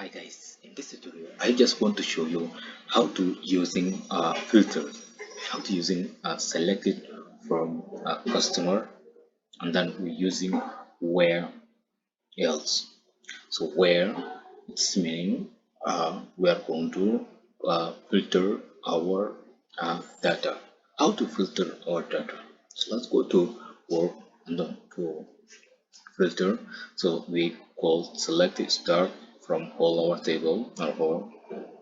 Hi guys, in this tutorial I just want to show you how to using filters, how to using select it from customer, and then we're using where else. So where it's meaning we are going to filter our data. How to filter our data? So let's go to work and then to filter. So we call select start from all our table or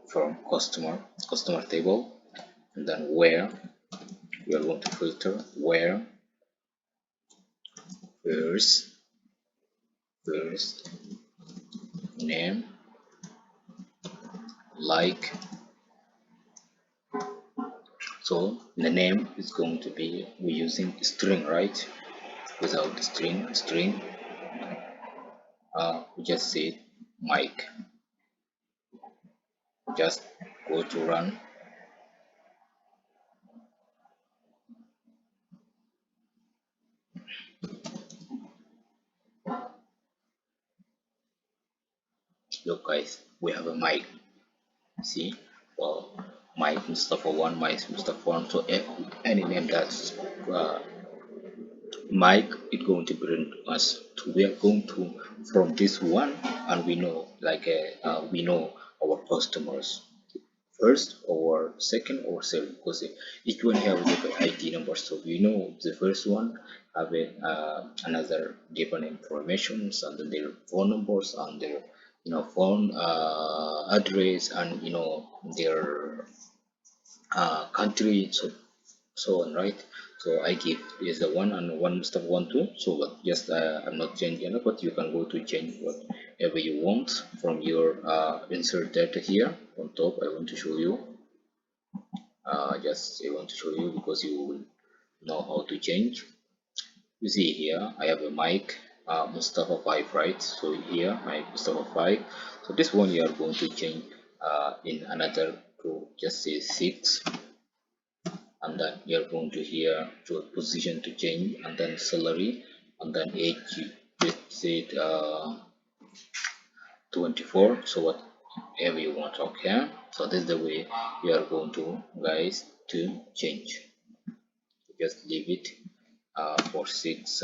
from customer table, and then where we are going to filter where first name like. So the name is going to be, we're using string, right? Without string we just say Mike. Just go to run. Look guys, we have a Mike. See, well, Mike Mustafa 1, Mike Mustafa 1. So if any name that's Mike, it's going to bring us to, we are going to from this one, and we know we know our customers first or second or third, because each one have different ID numbers. So we know the first one have another different informations, and then their phone numbers and their phone address, and their country, so on, right? So I give is the one and one step one two. So what, just I'm not changing it, but you can go to change whatever you want from your insert data here on top. I want to show you just I want to show you because you will know how to change. You see here I have a mic Mustafa 5, right? So here my Mustafa 5. So this one you are going to change in another to just say 6, and then you're going to here to position to change, and then salary, and then age you just say 24. So whatever you want. Okay, so this is the way you are going to guys to change. Just leave it for 6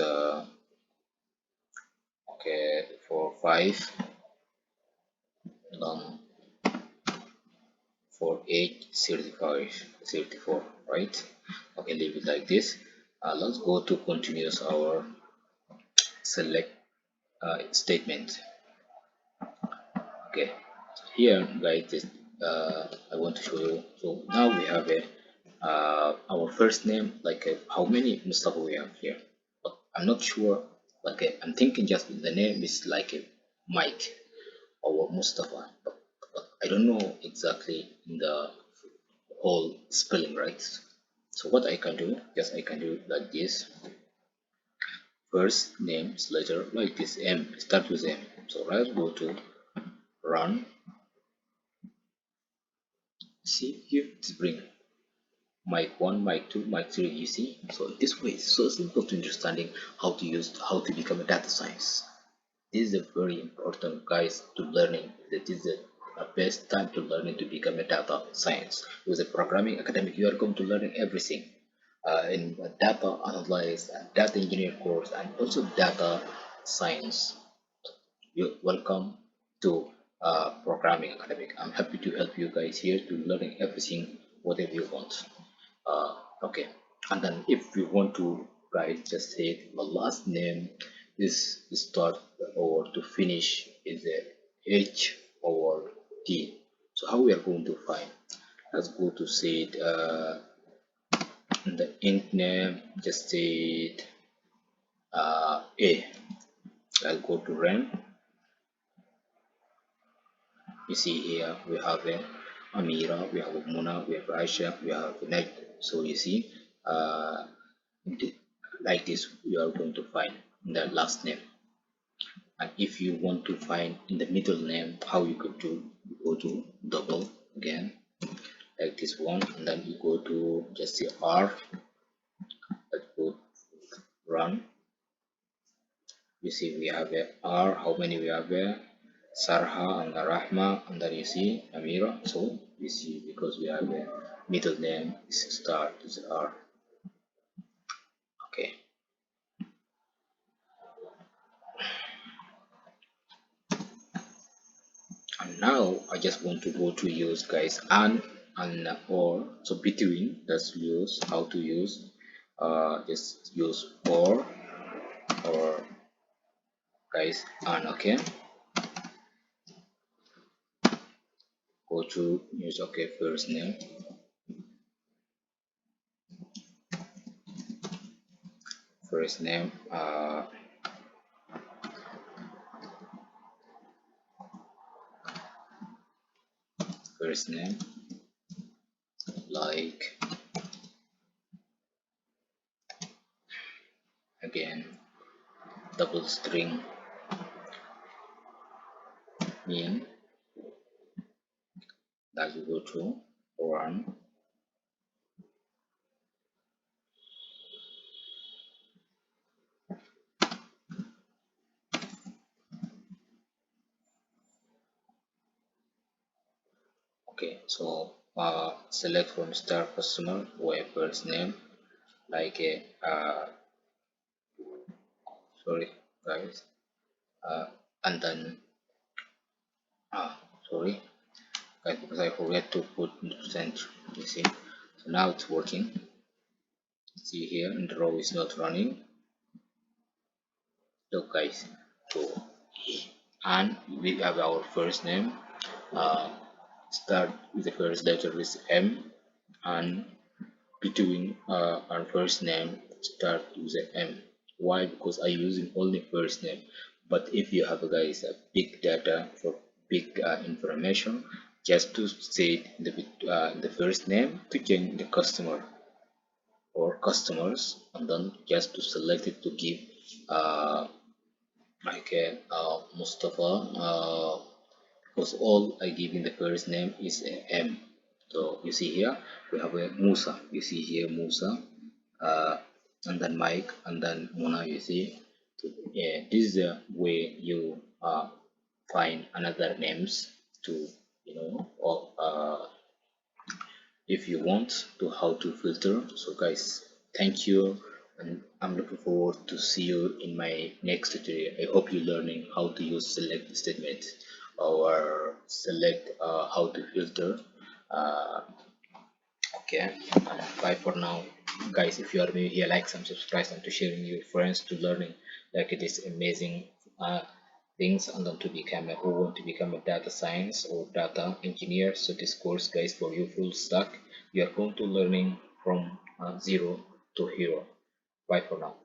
okay, for 5, then for 8 35 34, right? Okay, leave it like this. Let's go to continuous our select statement. Okay, here guys, this I want to show you. So now we have a our first name, how many Mustafa we have here, but I'm not sure. I'm thinking just the name is like a Mike or Mustafa, but I don't know exactly in the whole spelling, right? So what I can do, just I can do like this. First name is letter like this, M, start with M. So let's go to run. See here, it's bring mic 1, mic 2, mic 3, you see. So this way it's so simple to understanding how to become a data science. This is a very important guys to learning. That is the best time to learning to become a data science. With a programming academic, you are going to learn everything in data analysis and data engineer course, and also data science. You're welcome to programming academic. I'm happy to help you guys here to learning everything whatever you want. Okay, and then if you want to write, just say the last name is start or to finish is a H or T. So how we are going to find? Let's go to say it, the int name, just say it, A. I'll go to run. You see here we have a Amira, we have a Muna, we have Aisha, we have Ned. So you see, like this, you are going to find the last name. And if you want to find in the middle name, how you could do, you go to double again, like this one, and then you go to just say R. Let's go run. You see we have a R. How many we have there? Sarha and Rahma, and then you see Amira. So we see because we have a middle name is start is R. Okay. And now I just want to go to use guys and or. So between, let's use how to use just use or guys. And okay, go to use okay first name first name like again double string mean that you go to run. Okay, so select from star customer where first name like a sorry guys and then sorry guys because I forget to put percent. You see, so now it's working. See here, and the row is not running. Look guys, so and we have our first name uh, start with the first letter is M, and between our first name start with the M. Why? Because I using only first name. But if you have guys a big data for big information, just to say the first name to change the customer or customers, and then just to select it to give uh, like Mustafa, because all I give in the first name is M. So you see here we have a Musa. You see here Musa, uh, and then Mike, and then Mona. You see, so, yeah, this is the way you find another names to or if you want to how to filter. So guys, thank you, and I'm looking forward to see you in my next tutorial. I hope you're learning how to use select statement or select how to filter. uh, okay, bye for now guys. If you are new here, like some subscribe and to sharing your friends to learning like it is amazing things, and then to become who want to become a data science or data engineer. So this course guys for you full stack, you are going to learning from zero to hero. Bye for now.